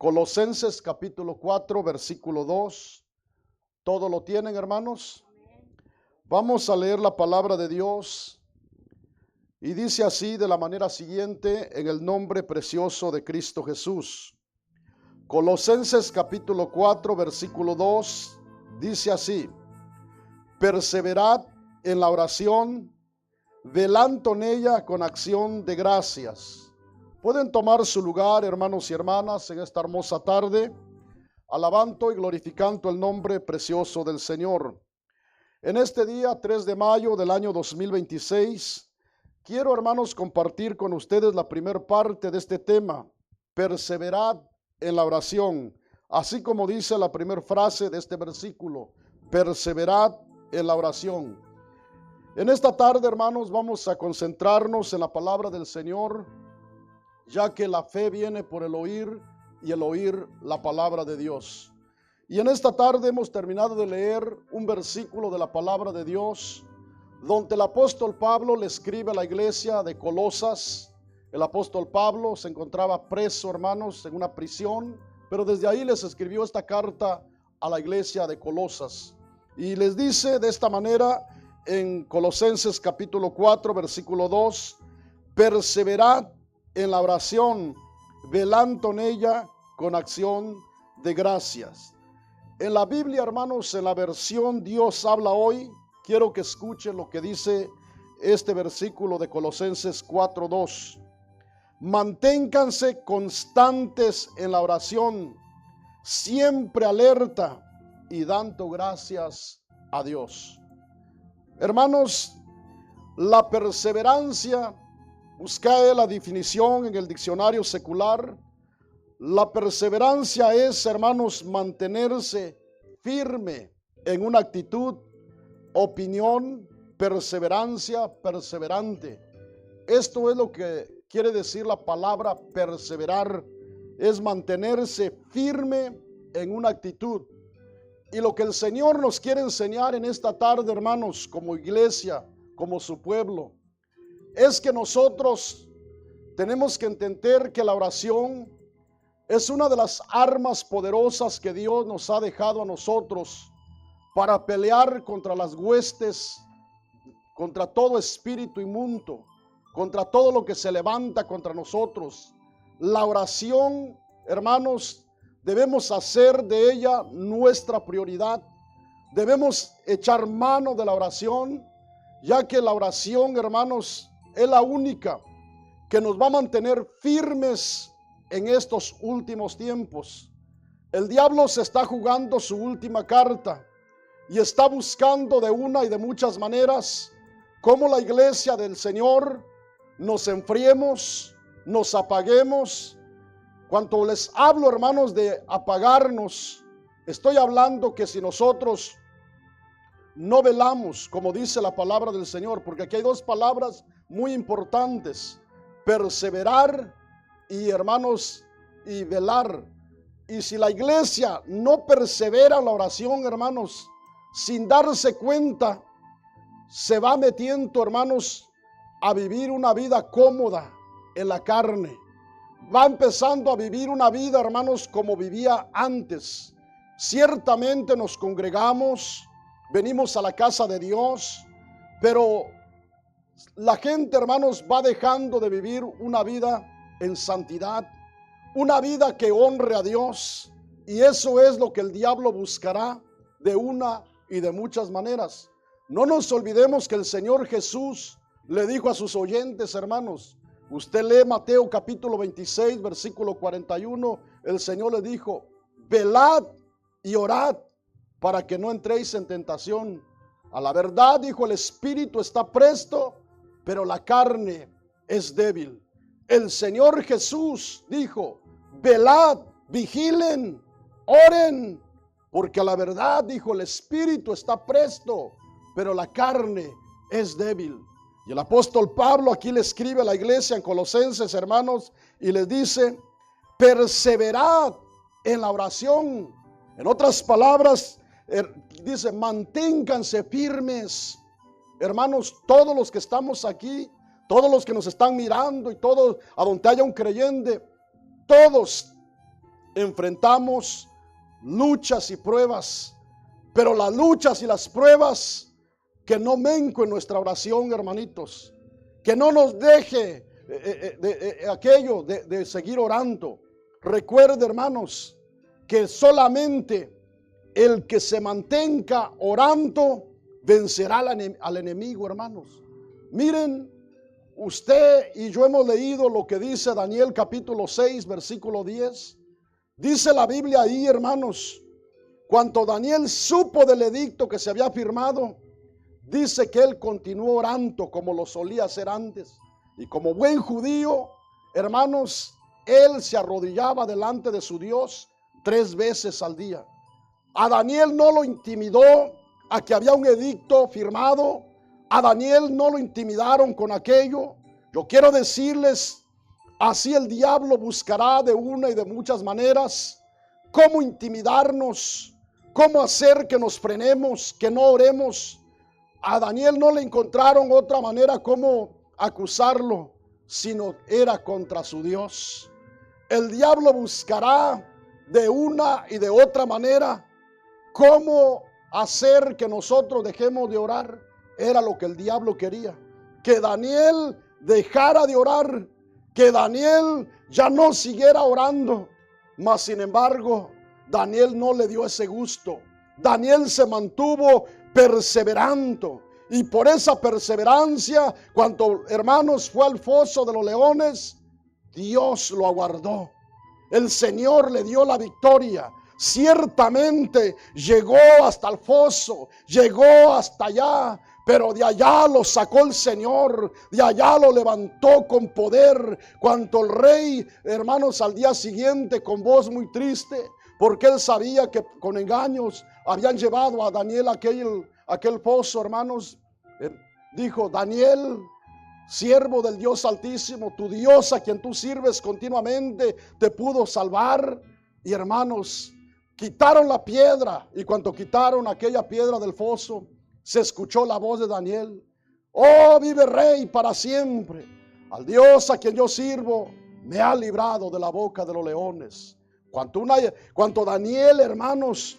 Colosenses capítulo 4, versículo 2. ¿Todo lo tienen, hermanos? Vamos a leer la palabra de Dios y dice así de la manera siguiente, en el nombre precioso de Cristo Jesús. Colosenses capítulo 4, versículo 2, dice así: perseverad en la oración, velando en ella con acción de gracias. Pueden tomar su lugar, hermanos y hermanas, en esta hermosa tarde, alabando y glorificando el nombre precioso del Señor. En este día 3 de mayo del año 2026, quiero, hermanos, compartir con ustedes la primera parte de este tema: perseverad en la oración, así como dice la primera frase de este versículo: perseverad en la oración. En esta tarde, hermanos, vamos a concentrarnos en la palabra del Señor, ya que la fe viene por el oír y el oír la palabra de Dios. Y en esta tarde hemos terminado de leer un versículo de la palabra de Dios, donde el apóstol Pablo le escribe a la iglesia de Colosas. El apóstol Pablo se encontraba preso, hermanos, en una prisión, pero desde ahí les escribió esta carta a la iglesia de Colosas. Y les dice de esta manera en Colosenses capítulo 4, versículo 2: perseverad en la oración, velando en ella con acción de gracias. En la Biblia, hermanos, en la versión Dios habla hoy, quiero que escuchen lo que dice este versículo de Colosenses 4:2. Manténganse constantes en la oración, siempre alerta y dando gracias a Dios. Hermanos, la perseverancia, busca la definición en el diccionario secular. La perseverancia es, hermanos, mantenerse firme en una actitud, opinión, perseverancia, perseverante. Esto es lo que quiere decir la palabra perseverar, es mantenerse firme en una actitud. Y lo que el Señor nos quiere enseñar en esta tarde, hermanos, como iglesia, como su pueblo, es que nosotros tenemos que entender que la oración es una de las armas poderosas que Dios nos ha dejado a nosotros para pelear contra las huestes, contra todo espíritu inmundo, contra todo lo que se levanta contra nosotros. La oración, hermanos, debemos hacer de ella nuestra prioridad. Debemos echar mano de la oración, ya que la oración, hermanos, es la única que nos va a mantener firmes en estos últimos tiempos. El diablo se está jugando su última carta y está buscando de una y de muchas maneras cómo la iglesia del Señor nos enfriemos, nos apaguemos. Cuando les hablo, hermanos, de apagarnos, estoy hablando que si nosotros no velamos, como dice la palabra del Señor, porque aquí hay dos palabras muy importantes: perseverar y, hermanos, y velar. Y si la iglesia no persevera en la oración, hermanos, sin darse cuenta, se va metiendo, hermanos, a vivir una vida cómoda en la carne. Va empezando a vivir una vida, hermanos, como vivía antes. Ciertamente nos congregamos, venimos a la casa de Dios, pero la gente, hermanos, va dejando de vivir una vida en santidad, una vida que honre a Dios, y eso es lo que el diablo buscará de una y de muchas maneras. No nos olvidemos que el Señor Jesús le dijo a sus oyentes, hermanos, usted lee Mateo capítulo 26, versículo 41, el Señor le dijo: velad y orad para que no entréis en tentación. A la verdad, dijo, el espíritu está presto, pero la carne es débil. El Señor Jesús dijo: velad, vigilen, oren, porque a la verdad, dijo, el espíritu está presto, pero la carne es débil. Y el apóstol Pablo aquí le escribe a la iglesia en Colosenses, hermanos, y les dice: perseverad en la oración. En otras palabras, dice: manténganse firmes. Hermanos, todos los que estamos aquí, todos los que nos están mirando y todos, a donde haya un creyente, todos enfrentamos luchas y pruebas, pero las luchas y las pruebas que no mencuen nuestra oración, hermanitos, que no nos deje aquello de seguir orando. Recuerde, hermanos, que solamente el que se mantenga orando vencerá al enemigo, hermanos. Miren, usted y yo hemos leído lo que dice Daniel capítulo 6, versículo 10. Dice la Biblia ahí, hermanos, cuando Daniel supo del edicto que se había firmado, dice que él continuó orando como lo solía hacer antes. Y como buen judío, hermanos, él se arrodillaba delante de su Dios 3 veces al día. A Daniel no lo intimidó a que había un edicto firmado. A Daniel no lo intimidaron con aquello. Yo quiero decirles, así el diablo buscará de una y de muchas maneras cómo intimidarnos, cómo hacer que nos frenemos, que no oremos. A Daniel no le encontraron otra manera como acusarlo, sino era contra su Dios. El diablo buscará de una y de otra manera cómo hacer que nosotros dejemos de orar. Era lo que el diablo quería, que Daniel dejara de orar, que Daniel ya no siguiera orando. Mas sin embargo, Daniel no le dio ese gusto. Daniel se mantuvo perseverando, y por esa perseverancia, cuando, hermanos, fue al foso de los leones, Dios lo aguardó. El Señor le dio la victoria. Ciertamente llegó hasta el foso, llegó hasta allá, pero de allá lo sacó el Señor, de allá lo levantó con poder. Cuando el rey, hermanos, al día siguiente con voz muy triste, porque él sabía que con engaños habían llevado a Daniel a aquel foso, hermanos, dijo: Daniel, siervo del Dios Altísimo, tu Dios a quien tú sirves continuamente, te pudo salvar. Y hermanos, quitaron la piedra, y cuando quitaron aquella piedra del foso, se escuchó la voz de Daniel: oh, vive Rey para siempre. Al Dios a quien yo sirvo me ha librado de la boca de los leones. Cuando Daniel, hermanos,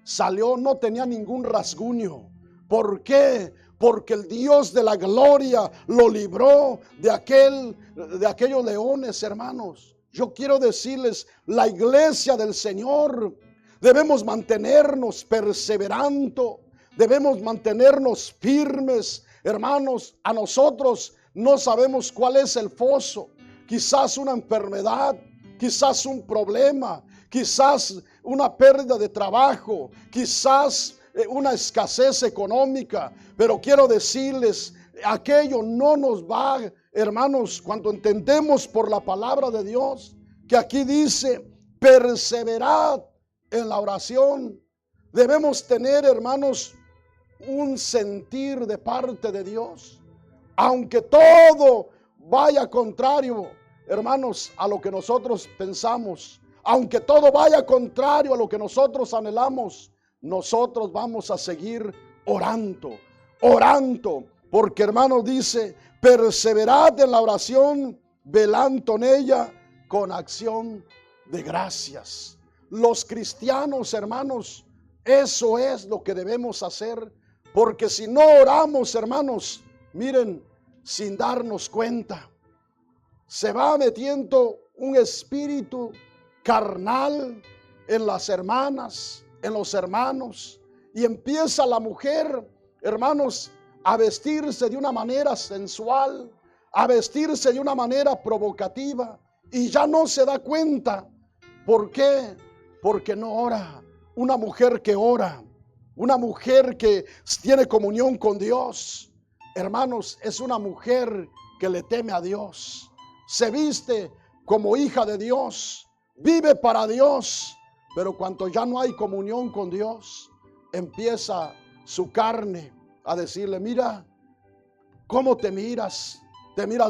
salió, no tenía ningún rasguño. ¿Por qué? Porque el Dios de la gloria lo libró de aquellos leones, hermanos. Yo quiero decirles, la iglesia del Señor debemos mantenernos perseverando, debemos mantenernos firmes, hermanos. A nosotros no sabemos cuál es el foso, quizás una enfermedad, quizás un problema, quizás una pérdida de trabajo, quizás una escasez económica, pero quiero decirles, aquello no nos va, hermanos, cuando entendemos por la palabra de Dios, que aquí dice: perseverad en la oración. Debemos tener, hermanos, un sentir de parte de Dios, aunque todo vaya contrario, hermanos, a lo que nosotros pensamos, aunque todo vaya contrario a lo que nosotros anhelamos, nosotros vamos a seguir orando, porque, hermanos, dice: perseverad en la oración, velando en ella con acción de gracias. Los cristianos, hermanos, eso es lo que debemos hacer, porque si no oramos, hermanos, miren, sin darnos cuenta, se va metiendo un espíritu carnal en las hermanas, en los hermanos, y empieza la mujer, hermanos, a vestirse de una manera sensual, a vestirse de una manera provocativa, y ya no se da cuenta. ¿Por qué? Porque no ora. Una mujer que ora, una mujer que tiene comunión con Dios, hermanos, es una mujer que le teme a Dios, se viste como hija de Dios, vive para Dios. Pero cuando ya no hay comunión con Dios, empieza su carne a decirle: mira cómo te miras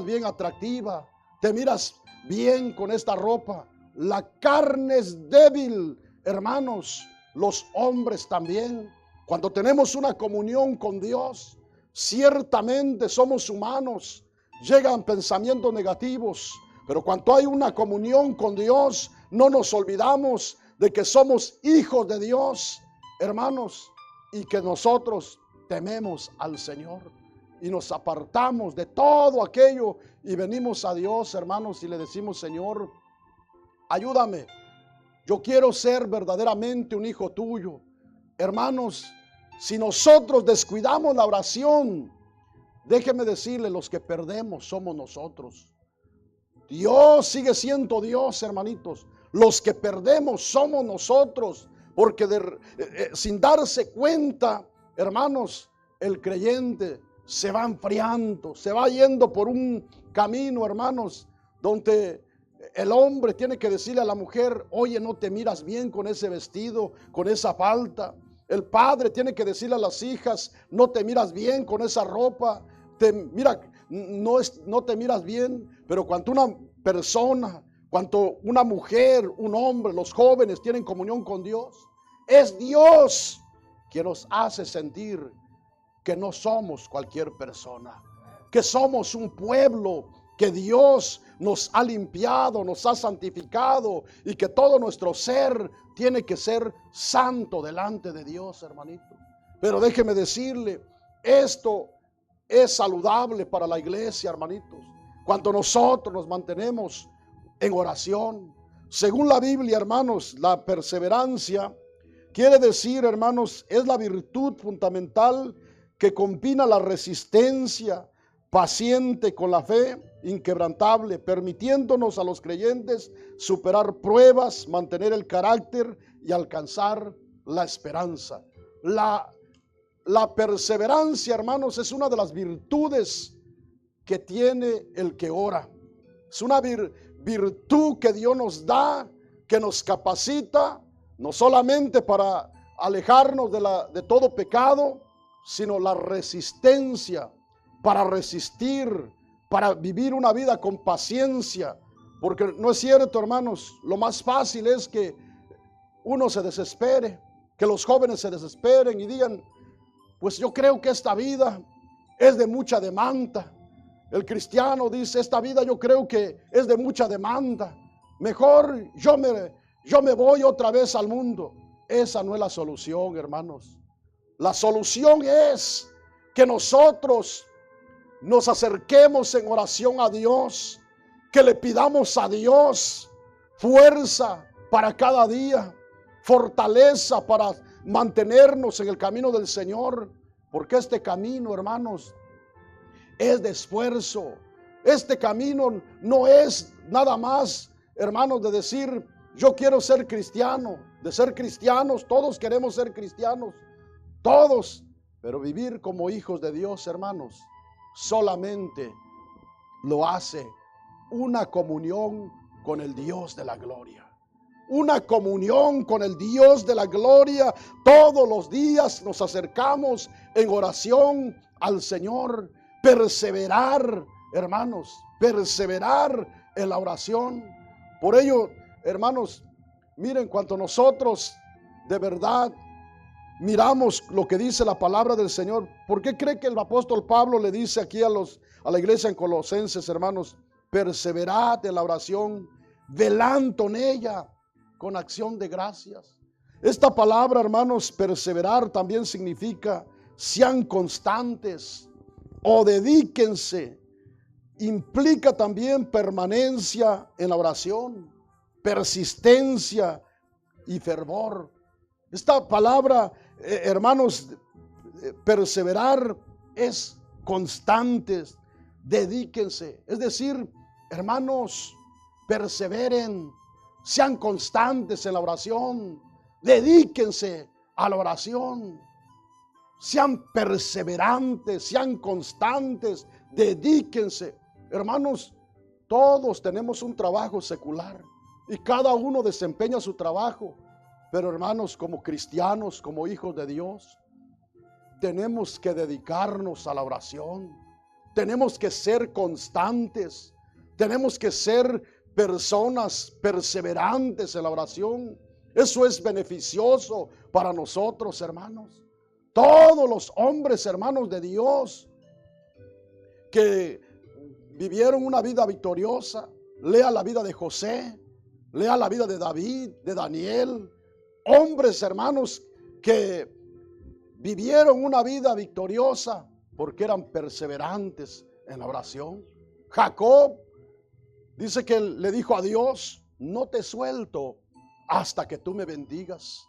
bien atractiva, te miras bien con esta ropa. La carne es débil, hermanos, los hombres también. Cuando tenemos una comunión con Dios, ciertamente somos humanos, llegan pensamientos negativos, Pero cuando hay una comunión con Dios, no nos olvidamos de que somos hijos de Dios, hermanos, y que nosotros tememos al Señor y nos apartamos de todo aquello y venimos a Dios, hermanos, y le decimos: Señor, ayúdame, yo quiero ser verdaderamente un hijo tuyo. Hermanos, si nosotros descuidamos la oración, déjeme decirle, los que perdemos somos nosotros. Dios sigue siendo Dios, hermanitos. Los que perdemos somos nosotros, porque sin darse cuenta, hermanos, el creyente se va enfriando, se va yendo por un camino, hermanos, donde el hombre tiene que decirle a la mujer: oye, no te miras bien con ese vestido, con esa falda. El padre tiene que decirle a las hijas: no te miras bien con esa ropa, no te miras bien. Pero cuando una persona, cuando una mujer, un hombre, los jóvenes tienen comunión con Dios, es Dios quien nos hace sentir que no somos cualquier persona, que somos un pueblo que Dios nos ha limpiado, nos ha santificado, y que todo nuestro ser tiene que ser santo delante de Dios, hermanito. Pero déjeme decirle, esto es saludable para la iglesia, hermanitos, cuando nosotros nos mantenemos en oración. Según la Biblia, hermanos, la perseverancia quiere decir, hermanos, es la virtud fundamental que combina la resistencia paciente con la fe inquebrantable, permitiéndonos a los creyentes superar pruebas, mantener el carácter y alcanzar la esperanza. La perseverancia, hermanos, es una de las virtudes que tiene el que ora. Es una virtud que Dios nos da, que nos capacita, no solamente para alejarnos de todo pecado, sino la resistencia, para resistir, para vivir una vida con paciencia. Porque no es cierto, hermanos, lo más fácil es que uno se desespere, que los jóvenes se desesperen y digan: pues yo creo que esta vida es de mucha demanda. El cristiano dice: esta vida yo creo que es de mucha demanda, mejor yo me voy otra vez al mundo. Esa no es la solución, hermanos. La solución es que nosotros nos acerquemos en oración a Dios, que le pidamos a Dios fuerza para cada día, fortaleza para mantenernos en el camino del Señor, porque este camino, hermanos, es de esfuerzo. Este camino no es nada más, hermanos, de decir: yo quiero ser cristiano, de ser cristianos. Todos queremos ser cristianos, todos, pero vivir como hijos de Dios, hermanos, solamente lo hace una comunión con el Dios de la gloria. Una comunión con el Dios de la gloria. Todos los días nos acercamos en oración al Señor. Perseverar, hermanos, perseverar en la oración. Por ello, hermanos, miren, cuando nosotros de verdad miramos lo que dice la palabra del Señor, ¿por qué cree que el apóstol Pablo le dice aquí a la iglesia en Colosenses, hermanos: perseverad en la oración, velando en ella con acción de gracias? Esta palabra, hermanos, perseverar, también significa sean constantes o dedíquense. Implica también permanencia en la oración, persistencia y fervor. Esta palabra, hermanos, perseverar es constantes, dedíquense. Es decir, hermanos, perseveren, sean constantes en la oración, dedíquense a la oración, sean perseverantes, sean constantes, dedíquense. Hermanos, todos tenemos un trabajo secular y cada uno desempeña su trabajo. Pero, hermanos, como cristianos, como hijos de Dios, tenemos que dedicarnos a la oración. Tenemos que ser constantes. Tenemos que ser personas perseverantes en la oración. Eso es beneficioso para nosotros, hermanos. Todos los hombres, hermanos de Dios, que vivieron una vida victoriosa, lea la vida de José, lea la vida de David, de Daniel, hombres, hermanos, que vivieron una vida victoriosa porque eran perseverantes en la oración. Jacob dice que le dijo a Dios: no te suelto hasta que tú me bendigas.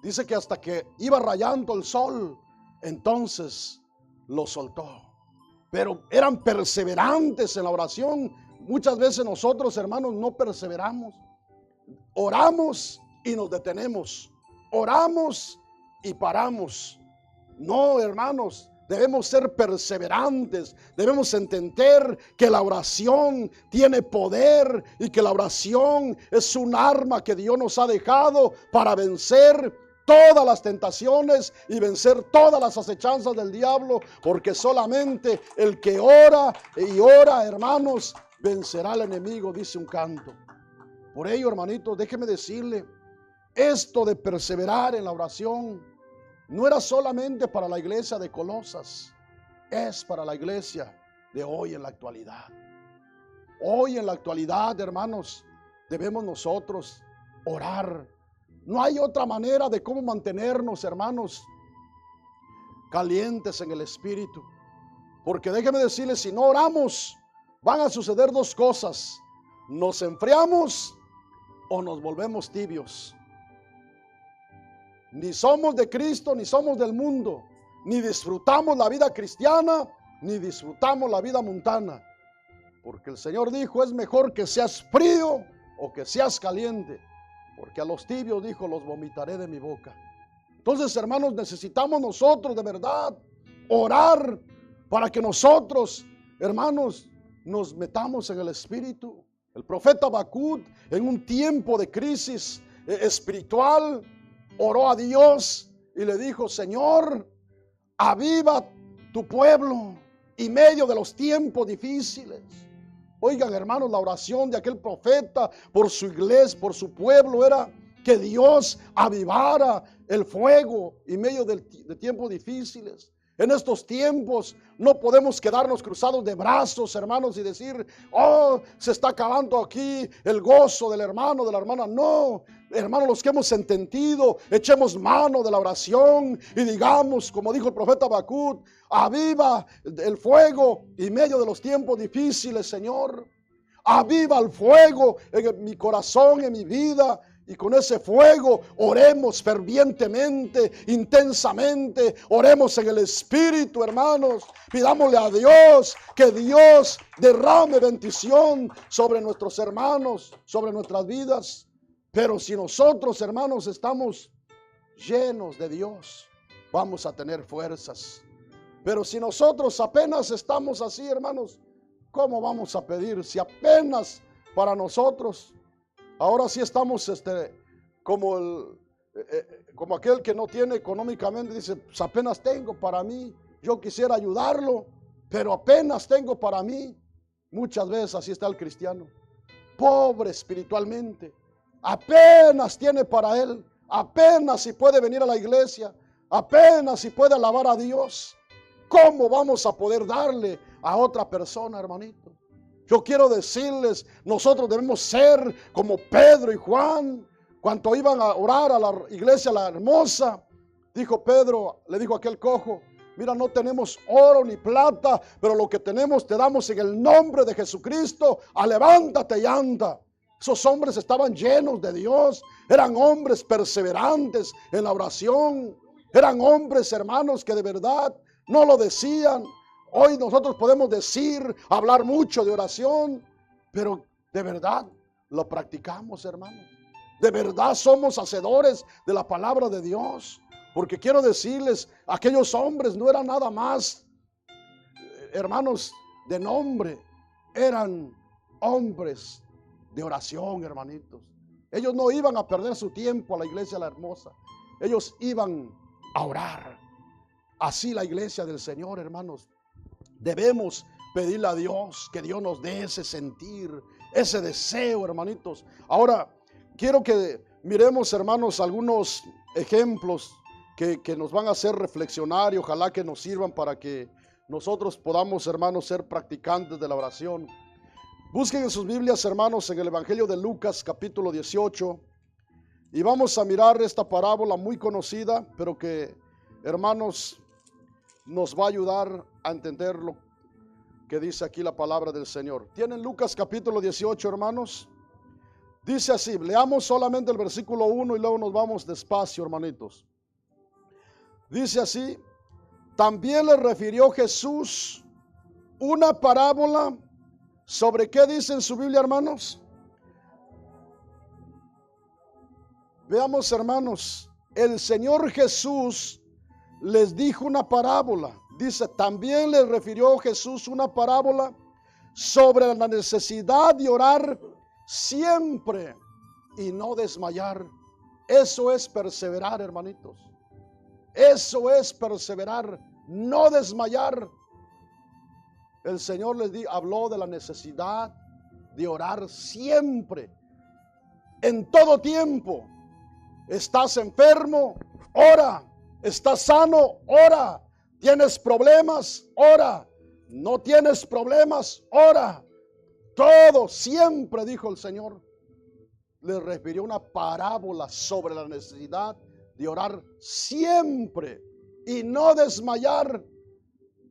Dice que hasta que iba rayando el sol, entonces lo soltó. Pero eran perseverantes en la oración. Muchas veces nosotros, hermanos, no perseveramos. Oramos y nos detenemos. Oramos y paramos. No, hermanos, debemos ser perseverantes. Debemos entender que la oración tiene poder y que la oración es un arma que Dios nos ha dejado para vencer todas las tentaciones y vencer todas las acechanzas del diablo, porque solamente el que ora y ora, hermanos, vencerá al enemigo, dice un canto. Por ello, hermanitos, déjeme decirle, esto de perseverar en la oración no era solamente para la iglesia de Colosas, es para la iglesia de hoy en la actualidad. Hoy en la actualidad, hermanos, debemos nosotros orar. No hay otra manera de cómo mantenernos, hermanos, calientes en el espíritu. Porque déjeme decirles, si no oramos, van a suceder dos cosas: nos enfriamos o nos volvemos tibios. Ni somos de Cristo, ni somos del mundo, ni disfrutamos la vida cristiana, ni disfrutamos la vida mundana. Porque el Señor dijo: es mejor que seas frío o que seas caliente. Porque a los tibios, dijo, los vomitaré de mi boca. Entonces, hermanos, necesitamos nosotros de verdad orar para que nosotros, hermanos, nos metamos en el espíritu. El profeta Habacuc, en un tiempo de crisis espiritual, oró a Dios y le dijo: Señor, aviva tu pueblo en medio de los tiempos difíciles. Oigan, hermanos, la oración de aquel profeta por su iglesia, por su pueblo, era que Dios avivara el fuego en medio de tiempos difíciles. En estos tiempos no podemos quedarnos cruzados de brazos, hermanos, y decir: oh, se está acabando aquí el gozo del hermano, de la hermana. No, hermanos, los que hemos entendido, echemos mano de la oración y digamos, como dijo el profeta Habacuc: aviva el fuego en medio de los tiempos difíciles, Señor. Aviva el fuego en mi corazón, en mi vida. Y con ese fuego oremos fervientemente, intensamente. Oremos en el Espíritu, hermanos. Pidámosle a Dios que Dios derrame bendición sobre nuestros hermanos, sobre nuestras vidas. Pero si nosotros, hermanos, estamos llenos de Dios, vamos a tener fuerzas. Pero si nosotros apenas estamos así, hermanos, ¿cómo vamos a pedir? Si apenas para nosotros... Ahora sí estamos como aquel que no tiene económicamente, dice: pues apenas tengo para mí, yo quisiera ayudarlo, pero apenas tengo para mí. Muchas veces así está el cristiano, pobre espiritualmente, apenas tiene para él, apenas si puede venir a la iglesia, apenas si puede alabar a Dios. ¿Cómo vamos a poder darle a otra persona, hermanito? Yo quiero decirles, nosotros debemos ser como Pedro y Juan. Cuando iban a orar a la iglesia, la hermosa, dijo Pedro, le dijo a aquel cojo: mira, no tenemos oro ni plata, pero lo que tenemos te damos en el nombre de Jesucristo. Levántate y anda. Esos hombres estaban llenos de Dios, eran hombres perseverantes en la oración, eran hombres, hermanos, que de verdad no lo decían. Hoy nosotros podemos decir, hablar mucho de oración, pero de verdad lo practicamos, hermanos. De verdad somos hacedores de la palabra de Dios. Porque quiero decirles, aquellos hombres no eran nada más, hermanos, de nombre. Eran hombres de oración, hermanitos. Ellos no iban a perder su tiempo a la iglesia la hermosa. Ellos iban a orar. Así la iglesia del Señor, hermanos. Debemos pedirle a Dios que Dios nos dé ese sentir, ese deseo, hermanitos. Ahora, quiero que miremos, hermanos, algunos ejemplos que nos van a hacer reflexionar y ojalá que nos sirvan para que nosotros podamos, hermanos, ser practicantes de la oración. Busquen en sus Biblias, hermanos, en el Evangelio de Lucas, capítulo 18. Y vamos a mirar esta parábola muy conocida, pero que, hermanos, nos va a ayudar a entender lo que dice aquí la palabra del Señor. ¿Tienen Lucas capítulo 18, hermanos? Dice así, leamos solamente el versículo 1 y luego nos vamos despacio, hermanitos. Dice así, también le refirió Jesús una parábola sobre qué dice en su Biblia, hermanos. Veamos, hermanos, el Señor Jesús les dijo una parábola. Dice, también le refirió Jesús una parábola sobre la necesidad de orar siempre y no desmayar. Eso es perseverar, hermanitos. Eso es perseverar, no desmayar. El Señor les habló de la necesidad de orar siempre, en todo tiempo. Estás enfermo, ora. Estás sano, ora. Tienes problemas, ora. No tienes problemas, ora. Todo, siempre, dijo el Señor. Le refirió una parábola sobre la necesidad de orar siempre y no desmayar,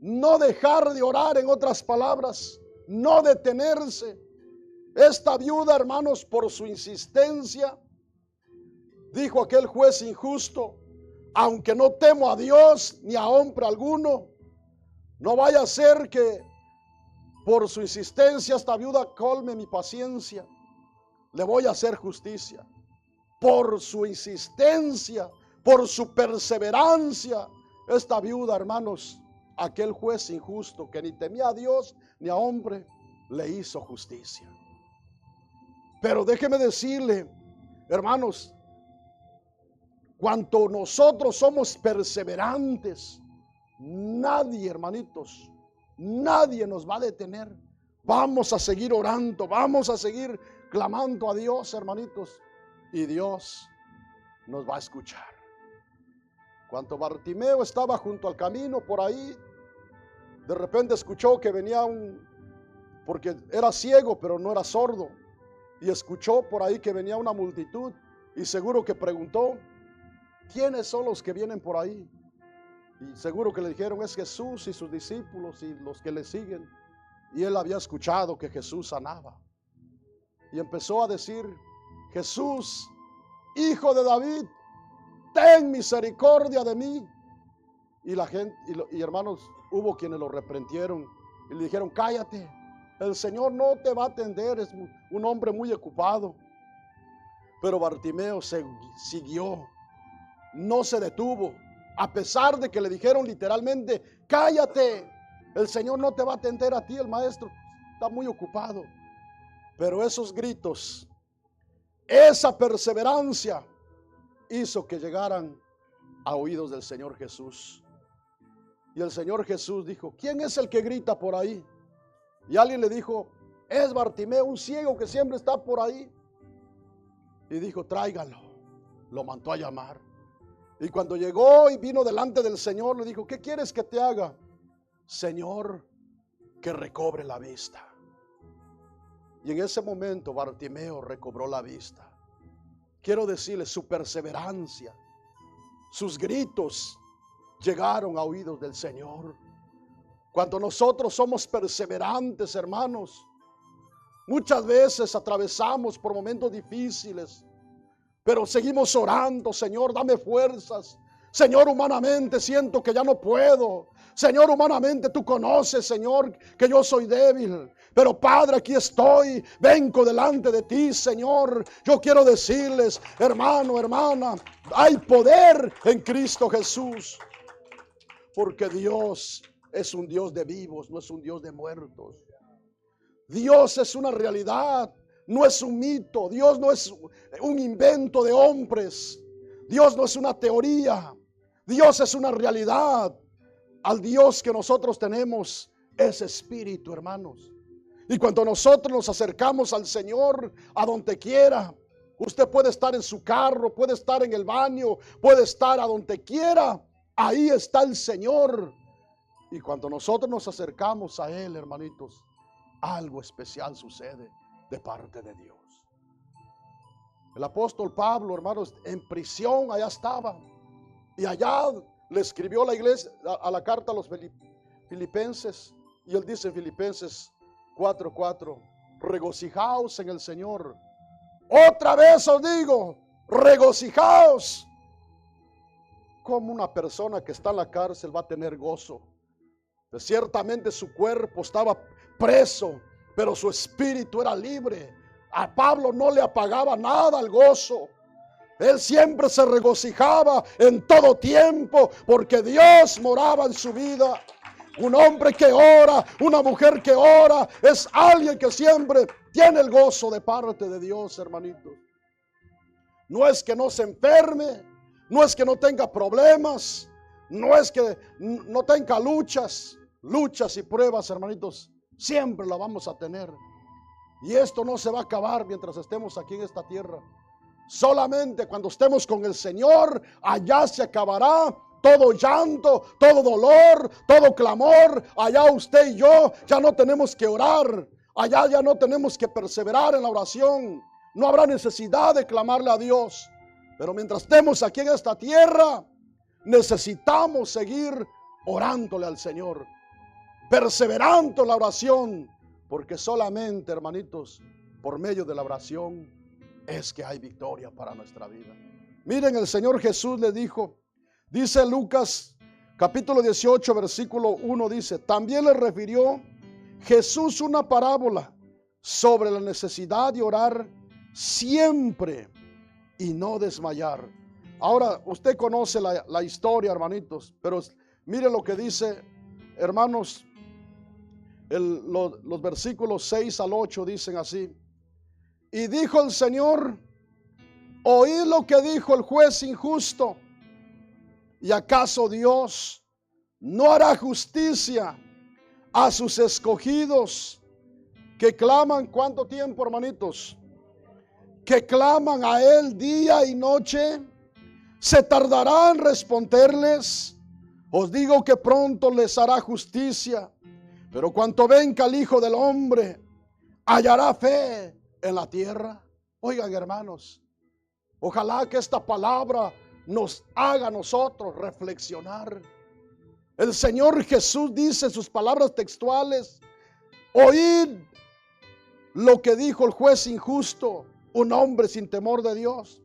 no dejar de orar, en otras palabras, no detenerse. Esta viuda, hermanos, por su insistencia, dijo aquel juez injusto, aunque no temo a Dios ni a hombre alguno, no vaya a ser que por su insistencia esta viuda colme mi paciencia. Le voy a hacer justicia. Por su insistencia, por su perseverancia, esta viuda, hermanos, aquel juez injusto que ni temía a Dios ni a hombre, le hizo justicia. Pero déjeme decirle, hermanos, cuanto nosotros somos perseverantes, nadie, hermanitos, nadie nos va a detener. Vamos a seguir orando, vamos a seguir clamando a Dios, hermanitos, y Dios nos va a escuchar. Cuando Bartimeo estaba junto al camino por ahí, de repente escuchó que venía porque era ciego pero no era sordo, y escuchó por ahí que venía una multitud, y seguro que preguntó, ¿quiénes son los que vienen por ahí? Y seguro que le dijeron, es Jesús y sus discípulos y los que le siguen. Y él había escuchado que Jesús sanaba. Y empezó a decir, Jesús, Hijo de David, ten misericordia de mí. Y la gente, y hermanos, hubo quienes lo reprendieron y le dijeron, cállate, el Señor no te va a atender, es un hombre muy ocupado. Pero Bartimeo siguió, no se detuvo, a pesar de que le dijeron literalmente, cállate, el Señor no te va a atender a ti, el maestro está muy ocupado. Pero esos gritos, esa perseverancia hizo que llegaran a oídos del Señor Jesús. Y el Señor Jesús dijo, ¿quién es el que grita por ahí? Y alguien le dijo, es Bartimeo, un ciego que siempre está por ahí. Y dijo, tráigalo. Lo mandó a llamar. Y cuando llegó y vino delante del Señor, le dijo, ¿qué quieres que te haga? Señor, que recobre la vista. Y en ese momento Bartimeo recobró la vista. Quiero decirle, su perseverancia, sus gritos llegaron a oídos del Señor. Cuando nosotros somos perseverantes, hermanos, muchas veces atravesamos por momentos difíciles, pero seguimos orando, Señor, dame fuerzas. Señor, humanamente siento que ya no puedo. Señor, humanamente tú conoces, Señor, que yo soy débil. Pero Padre, aquí estoy, vengo delante de ti, Señor. Yo quiero decirles, hermano, hermana, hay poder en Cristo Jesús. Porque Dios es un Dios de vivos, no es un Dios de muertos. Dios es una realidad, no es un mito. Dios no es un invento de hombres. Dios no es una teoría. Dios es una realidad. Al Dios que nosotros tenemos es espíritu, hermanos. Y cuando nosotros nos acercamos al Señor, a donde quiera, usted puede estar en su carro, puede estar en el baño, puede estar a donde quiera, ahí está el Señor. Y cuando nosotros nos acercamos a Él, hermanitos, algo especial sucede de parte de Dios. El apóstol Pablo, hermanos, en prisión, allá estaba. Y allá le escribió la iglesia, a la carta a los filipenses. Y él dice en Filipenses 4:4, regocijaos en el Señor. Otra vez os digo, regocijaos. Como una persona que está en la cárcel va a tener gozo? Pues ciertamente su cuerpo estaba preso, pero su espíritu era libre. A Pablo no le apagaba nada el gozo. Él siempre se regocijaba en todo tiempo, porque Dios moraba en su vida. Un hombre que ora, una mujer que ora, es alguien que siempre tiene el gozo de parte de Dios, hermanitos. No es que no se enferme, no es que no tenga problemas, no es que no tenga luchas y pruebas, hermanitos. Siempre la vamos a tener. Y esto no se va a acabar mientras estemos aquí en esta tierra. Solamente cuando estemos con el Señor, allá se acabará todo llanto, todo dolor, todo clamor. Allá usted y yo ya no tenemos que orar. Allá ya no tenemos que perseverar en la oración. No habrá necesidad de clamarle a Dios. Pero mientras estemos aquí en esta tierra, necesitamos seguir orándole al Señor, perseverando en la oración. Porque solamente, hermanitos, por medio de la oración es que hay victoria para nuestra vida. Miren, el Señor Jesús le dijo, dice Lucas capítulo 18 versículo 1, dice, también le refirió Jesús una parábola sobre la necesidad de orar siempre y no desmayar. Ahora, usted conoce la historia, hermanitos, pero miren lo que dice, hermanos. Los versículos 6 al 8 dicen así: y dijo el Señor, oíd lo que dijo el juez injusto, y acaso Dios no hará justicia a sus escogidos que claman, ¿cuánto tiempo, hermanitos? Que claman a Él día y noche. ¿Se tardará en responderles? Os digo que pronto les hará justicia. Pero cuanto venga el Hijo del Hombre, ¿hallará fe en la tierra? Oigan, hermanos, ojalá que esta palabra nos haga a nosotros reflexionar. El Señor Jesús dice en sus palabras textuales, oíd lo que dijo el juez injusto, un hombre sin temor de Dios.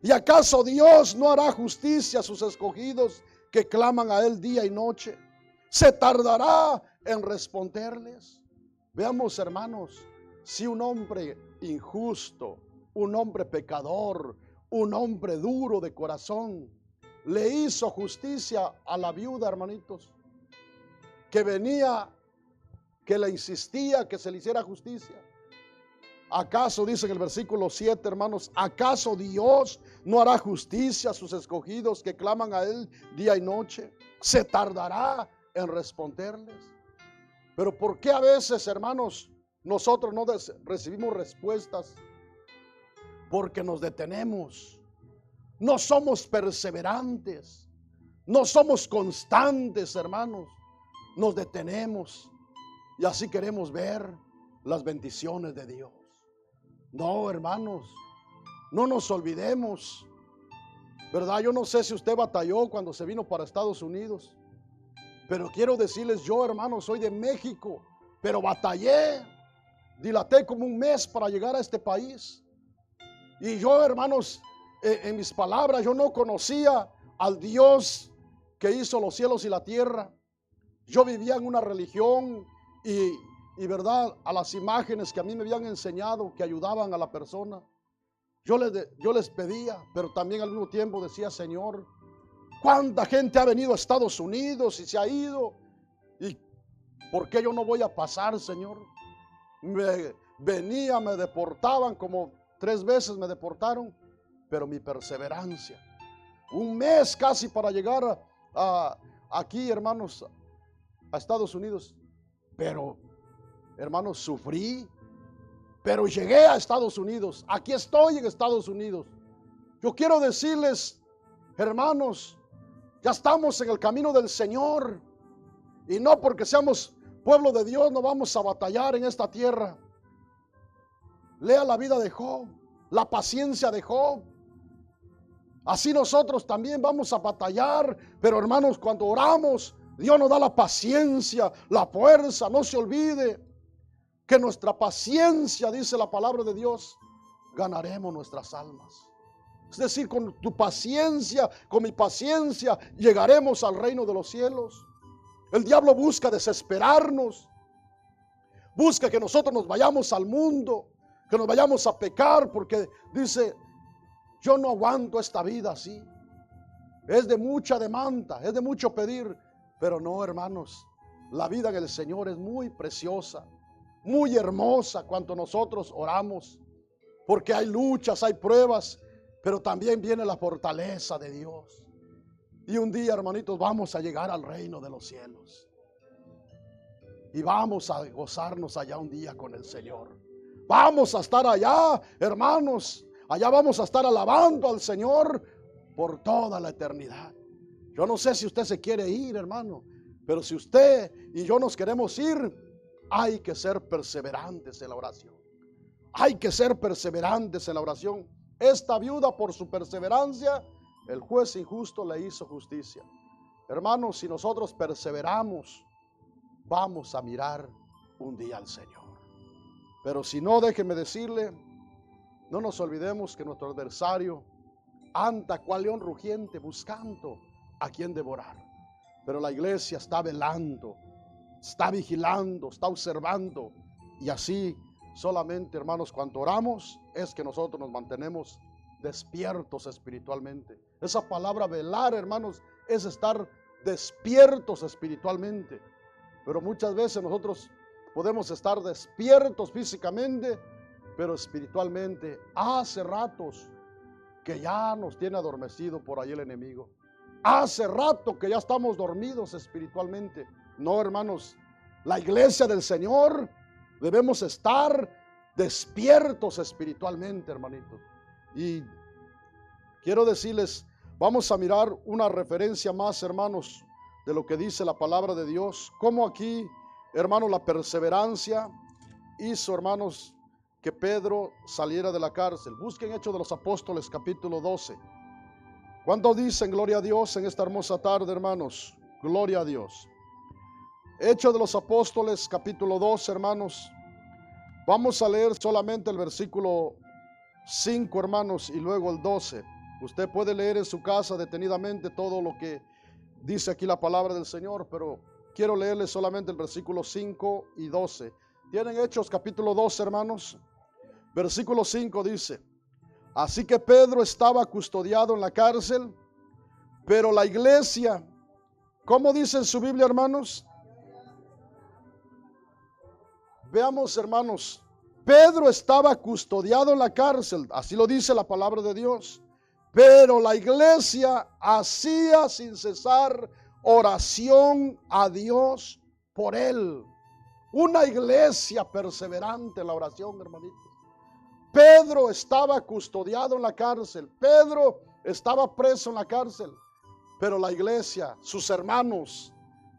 ¿Y acaso Dios no hará justicia a sus escogidos que claman a Él día y noche? ¿Se tardará en responderles? Veamos, hermanos, si un hombre injusto, un hombre pecador, un hombre duro de corazón, le hizo justicia a la viuda, hermanitos, que venía, que le insistía que se le hiciera justicia. ¿Acaso, dice en el versículo 7, hermanos, acaso Dios no hará justicia a sus escogidos que claman a Él día y noche? ¿Se tardará en responderles? Pero ¿por qué a veces, hermanos, nosotros no recibimos respuestas? Porque nos detenemos, no somos perseverantes, no somos constantes, hermanos, nos detenemos y así queremos ver las bendiciones de Dios. No, hermanos, no nos olvidemos, ¿verdad? Yo no sé si usted batalló cuando se vino para Estados Unidos, pero quiero decirles, yo, hermanos, soy de México, pero batallé, dilaté como un mes para llegar a este país. Y yo, hermanos, en mis palabras, yo no conocía al Dios que hizo los cielos y la tierra. Yo vivía en una religión y verdad, a las imágenes que a mí me habían enseñado que ayudaban a la persona, yo les pedía, pero también al mismo tiempo decía, Señor, ¿cuánta gente ha venido a Estados Unidos y se ha ido? ¿Y por qué yo no voy a pasar, Señor? Me deportaban, como 3 veces me deportaron, pero mi perseverancia, un mes casi para llegar aquí, hermanos, a Estados Unidos, pero, hermanos, sufrí, pero llegué a Estados Unidos. Aquí estoy en Estados Unidos. Yo quiero decirles, hermanos, ya estamos en el camino del Señor. Y no porque seamos Pueblo de Dios, no vamos a batallar en esta tierra. Lea la vida de Job, la paciencia de Job. Así nosotros también vamos a batallar, pero hermanos, cuando oramos, Dios nos da la paciencia, la fuerza. No se olvide que nuestra paciencia, dice la palabra de Dios, ganaremos nuestras almas. Es decir, con tu paciencia, con mi paciencia, llegaremos al reino de los cielos. El diablo busca desesperarnos, busca que nosotros nos vayamos al mundo, que nos vayamos a pecar, porque dice, yo no aguanto esta vida así. Es de mucha demanda, es de mucho pedir, pero no, hermanos, la vida en el Señor es muy preciosa, muy hermosa cuando nosotros oramos, porque hay luchas, hay pruebas, pero también viene la fortaleza de Dios. Y un día, hermanitos, vamos a llegar al reino de los cielos. Y vamos a gozarnos allá un día con el Señor. Vamos a estar allá, hermanos. Allá vamos a estar alabando al Señor por toda la eternidad. Yo no sé si usted se quiere ir, hermano, pero si usted y yo nos queremos ir, hay que ser perseverantes en la oración. Hay que ser perseverantes en la oración. Esta viuda, por su perseverancia, el juez injusto le hizo justicia. Hermanos, si nosotros perseveramos, vamos a mirar un día al Señor. Pero si no, déjeme decirle, no nos olvidemos que nuestro adversario anda cual león rugiente buscando a quien devorar. Pero la iglesia está velando, está vigilando, está observando. Y así solamente, hermanos, cuando oramos es que nosotros nos mantenemos despiertos espiritualmente. Esa palabra velar, hermanos, es estar despiertos espiritualmente. Pero muchas veces nosotros podemos estar despiertos físicamente, pero espiritualmente hace ratos que ya nos tiene adormecido por ahí el enemigo. Hace rato que ya estamos dormidos espiritualmente. No, hermanos, la iglesia del Señor debemos estar despiertos espiritualmente, hermanitos. Y quiero decirles, vamos a mirar una referencia más, hermanos, de lo que dice la palabra de Dios. Como aquí, hermanos, la perseverancia hizo, hermanos, que Pedro saliera de la cárcel. Busquen Hechos de los Apóstoles, capítulo 12. ¿Cuántos dicen gloria a Dios en esta hermosa tarde, hermanos? Gloria a Dios. Hechos de los Apóstoles, capítulo 12, hermanos. Vamos a leer solamente el versículo 5, hermanos, y luego el 12. Usted puede leer en su casa detenidamente todo lo que dice aquí la palabra del Señor, pero quiero leerle solamente el versículo 5 y 12. ¿Tienen Hechos capítulo 12, hermanos? Versículo 5 dice: así que Pedro estaba custodiado en la cárcel, pero la iglesia, ¿cómo dice en su Biblia, hermanos? Veamos, hermanos, Pedro estaba custodiado en la cárcel, así lo dice la palabra de Dios, pero la iglesia hacía sin cesar oración a Dios por él. Una iglesia perseverante en la oración, hermanitos. Pedro estaba custodiado en la cárcel, Pedro estaba preso en la cárcel, pero la iglesia, sus hermanos,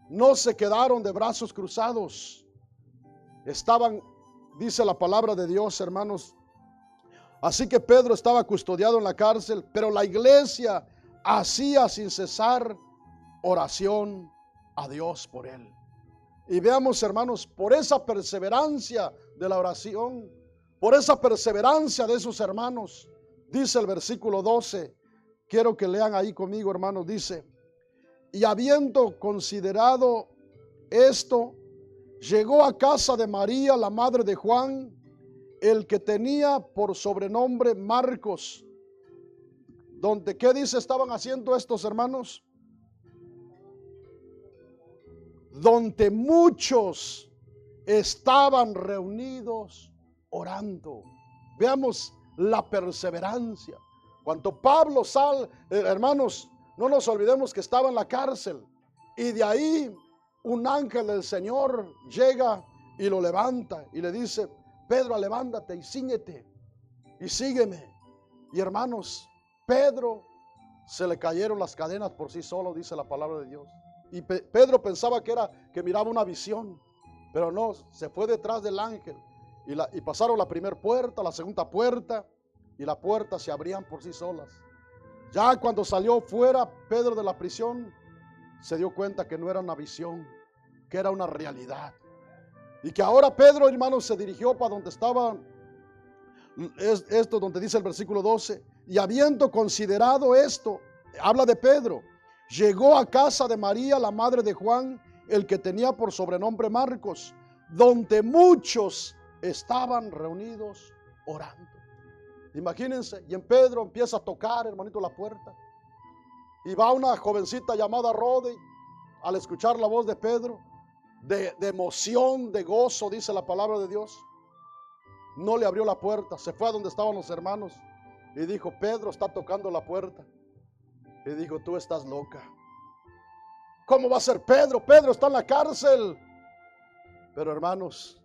no se quedaron de brazos cruzados. Estaban, dice la palabra de Dios, hermanos. Así que Pedro estaba custodiado en la cárcel, pero la iglesia hacía sin cesar oración a Dios por él. Y veamos, hermanos, por esa perseverancia de la oración, por esa perseverancia de sus hermanos, dice el versículo 12, quiero que lean ahí conmigo, hermanos, dice: y habiendo considerado esto, llegó a casa de María, la madre de Juan, el que tenía por sobrenombre Marcos, donde, ¿qué dice estaban haciendo estos hermanos? Donde muchos estaban reunidos orando. Veamos la perseverancia. Cuando Pablo sale, hermanos, no nos olvidemos que estaba en la cárcel, y de ahí un ángel del Señor llega y lo levanta y le dice: Pedro, levántate y cíñete y sígueme. Y hermanos, Pedro se le cayeron las cadenas por sí solo, dice la palabra de Dios. Y Pedro pensaba que miraba una visión. Pero no, se fue detrás del ángel y pasaron la primera puerta, la segunda puerta, y las puertas se abrían por sí solas. Ya cuando salió fuera Pedro de la prisión, se dio cuenta que no era una visión, que era una realidad. Y que ahora Pedro, hermanos, se dirigió para donde estaba, esto donde dice el versículo 12, y habiendo considerado esto, habla de Pedro, llegó a casa de María, la madre de Juan, el que tenía por sobrenombre Marcos, donde muchos estaban reunidos orando. Imagínense, y en Pedro empieza a tocar, hermanito, la puerta, y va una jovencita llamada Rode, al escuchar la voz de Pedro, de emoción, de gozo, dice la palabra de Dios, no le abrió la puerta, se fue a donde estaban los hermanos, y dijo, Pedro está tocando la puerta, y dijo, tú estás loca. ¿Cómo va a ser Pedro? Pedro está en la cárcel. Pero hermanos,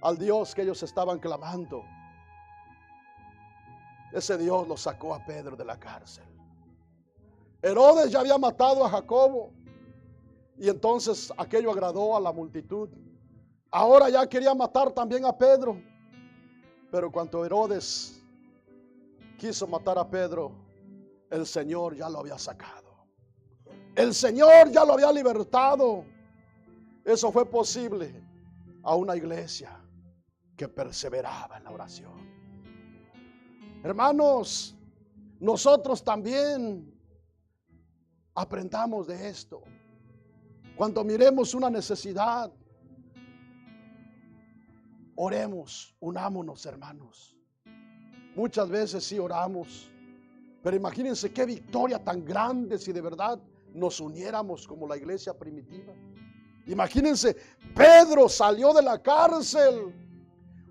al Dios que ellos estaban clamando, ese Dios lo sacó a Pedro de la cárcel. Herodes ya había matado a Jacobo, y entonces aquello agradó a la multitud. Ahora ya quería matar también a Pedro. Pero cuando Herodes quiso matar a Pedro, el Señor ya lo había sacado. El Señor ya lo había libertado. Eso fue posible a una iglesia que perseveraba en la oración. Hermanos, nosotros también aprendamos de esto. Cuando miremos una necesidad, oremos, unámonos, hermanos. Muchas veces sí oramos, pero imagínense qué victoria tan grande si de verdad nos uniéramos como la iglesia primitiva. Imagínense, Pedro salió de la cárcel,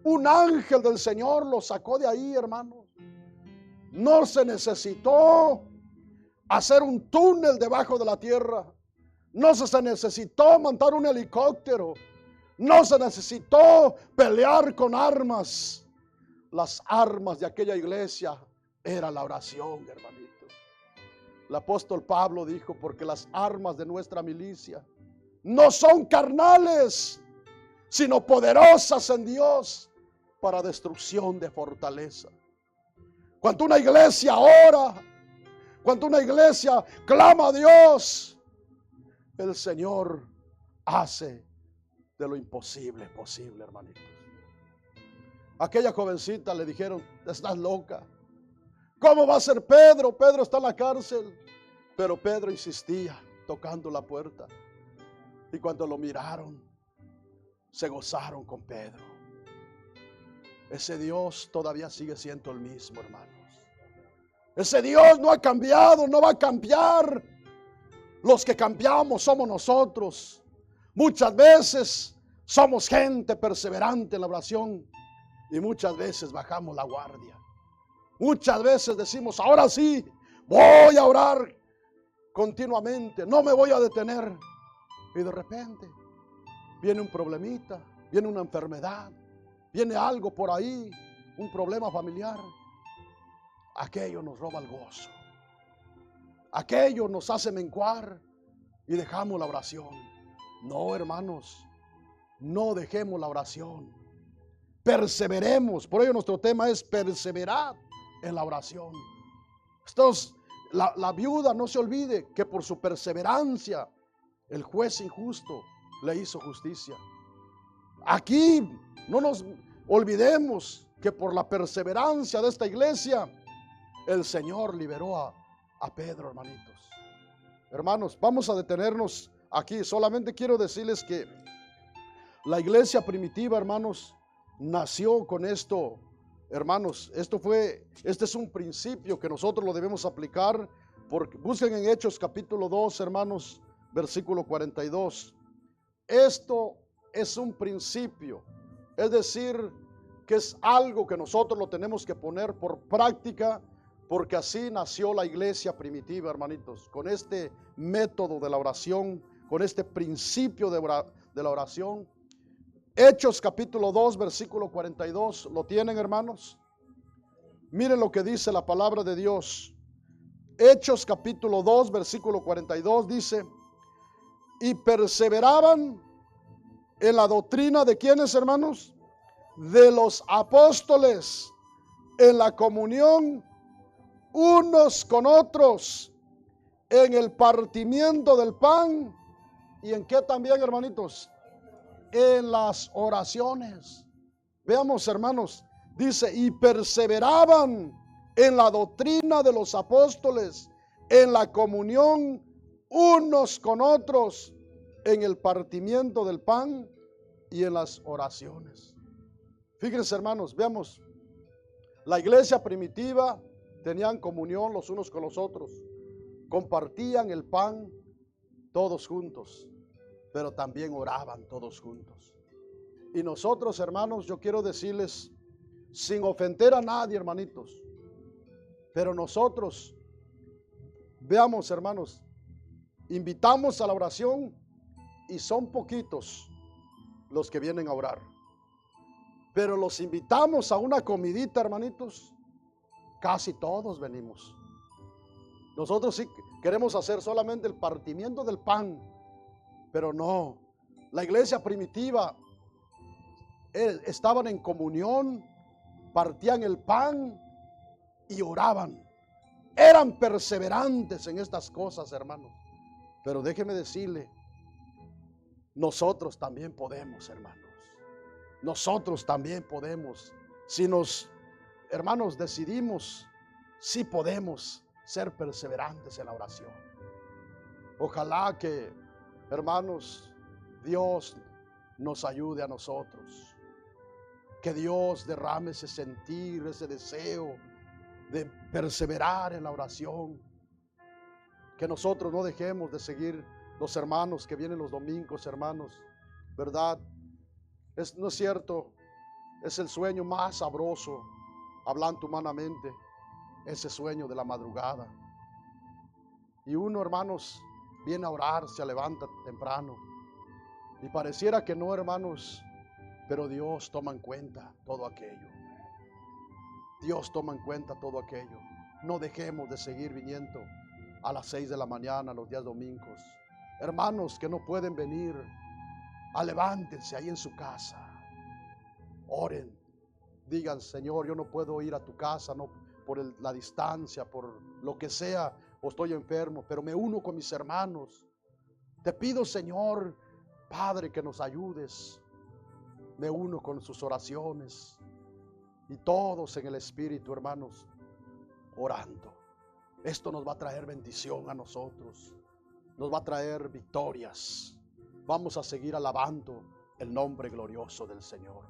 un ángel del Señor lo sacó de ahí, hermanos. No se necesitó hacer un túnel debajo de la tierra. No se necesitó montar un helicóptero. No se necesitó pelear con armas. Las armas de aquella iglesia era la oración, hermanitos. El apóstol Pablo dijo, porque las armas de nuestra milicia no son carnales, sino poderosas en Dios para destrucción de fortaleza. Cuando una iglesia ora, cuando una iglesia clama a Dios, el Señor hace de lo imposible posible, hermanitos. Aquella jovencita le dijeron, estás loca. ¿Cómo va a ser Pedro? Pedro está en la cárcel. Pero Pedro insistía, tocando la puerta. Y cuando lo miraron, se gozaron con Pedro. Ese Dios todavía sigue siendo el mismo, hermanos. Ese Dios no ha cambiado, no va a cambiar. Los que cambiamos somos nosotros. Muchas veces somos gente perseverante en la oración y muchas veces bajamos la guardia. Muchas veces decimos, ahora sí, voy a orar continuamente, no me voy a detener. Y de repente viene un problemita, viene una enfermedad, viene algo por ahí, un problema familiar. Aquello nos roba el gozo. Aquello nos hace menguar y dejamos la oración. No, hermanos, no dejemos la oración. Perseveremos. Por ello nuestro tema es perseverar en la oración. La viuda, no se olvide que por su perseverancia el juez injusto le hizo justicia. Aquí no nos olvidemos que por la perseverancia de esta iglesia el Señor liberó a Pedro, hermanitos. Hermanos, vamos a detenernos aquí. Solamente quiero decirles que la iglesia primitiva, hermanos, nació con esto. Hermanos, este es un principio que nosotros lo debemos aplicar. Porque busquen en Hechos capítulo 2, hermanos, versículo 42. Esto es un principio, es decir, que es algo que nosotros lo tenemos que poner por práctica, porque así nació la iglesia primitiva, hermanitos, con este método de la oración, con este principio de la oración. Hechos capítulo 2, versículo 42, ¿lo tienen, hermanos? Miren lo que dice la palabra de Dios. Hechos capítulo 2, versículo 42 dice, y perseveraban en la doctrina de ¿quiénes, hermanos? De los apóstoles, en la comunión unos con otros, en el partimiento del pan, y en qué también, hermanitos, en las oraciones. Veamos, hermanos, dice, y perseveraban en la doctrina de los apóstoles, en la comunión unos con otros, en el partimiento del pan y en las oraciones. Fíjense, hermanos, veamos, la iglesia primitiva tenían comunión los unos con los otros, compartían el pan todos juntos, pero también oraban todos juntos. Y nosotros, hermanos, yo quiero decirles, sin ofender a nadie, hermanitos, pero nosotros, veamos, hermanos, invitamos a la oración y son poquitos los que vienen a orar. Pero los invitamos a una comidita, hermanitos, casi todos venimos. Nosotros sí queremos hacer solamente el partimiento del pan, pero no. La iglesia primitiva estaban en comunión, partían el pan y oraban. Eran perseverantes en estas cosas, hermanos. Pero déjeme decirle, nosotros también podemos, hermanos. Nosotros también podemos. Si nos, hermanos, decidimos, sí podemos ser perseverantes en la oración. Ojalá que, hermanos, Dios nos ayude a nosotros. Que Dios derrame ese sentir, ese deseo de perseverar en la oración. Que nosotros no dejemos de seguir los hermanos que vienen los domingos, hermanos, ¿verdad? No es cierto, es el sueño más sabroso, hablando humanamente, ese sueño de la madrugada. Y uno, hermanos, viene a orar, se levanta temprano. Y pareciera que no, hermanos, pero Dios toma en cuenta todo aquello. Dios toma en cuenta todo aquello. No dejemos de seguir viniendo a las 6 de la mañana los días domingos. Hermanos que no pueden venir, levántense ahí en su casa. Oren. Digan, Señor, yo no puedo ir a tu casa, no por la distancia, por lo que sea, o estoy enfermo, pero me uno con mis hermanos. Te pido, Señor, Padre, que nos ayudes. Me uno con sus oraciones. Y todos en el Espíritu, hermanos, orando. Esto nos va a traer bendición a nosotros. Nos va a traer victorias. Vamos a seguir alabando el nombre glorioso del Señor.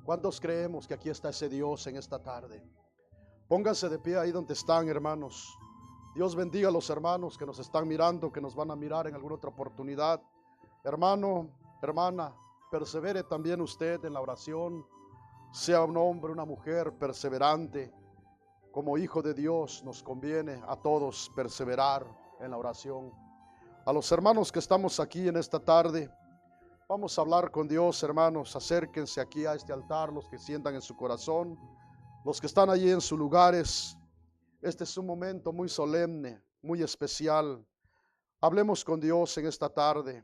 ¿Cuántos creemos que aquí está ese Dios en esta tarde? Pónganse de pie ahí donde están, hermanos. Dios bendiga a los hermanos que nos están mirando, que nos van a mirar en alguna otra oportunidad. Hermano, hermana, persevere también usted en la oración. Sea un hombre, una mujer perseverante. Como hijo de Dios nos conviene a todos perseverar en la oración. A los hermanos que estamos aquí en esta tarde, vamos a hablar con Dios, hermanos. Acérquense aquí a este altar, los que sientan en su corazón, los que están allí en sus lugares. Este es un momento muy solemne, muy especial. Hablemos con Dios en esta tarde.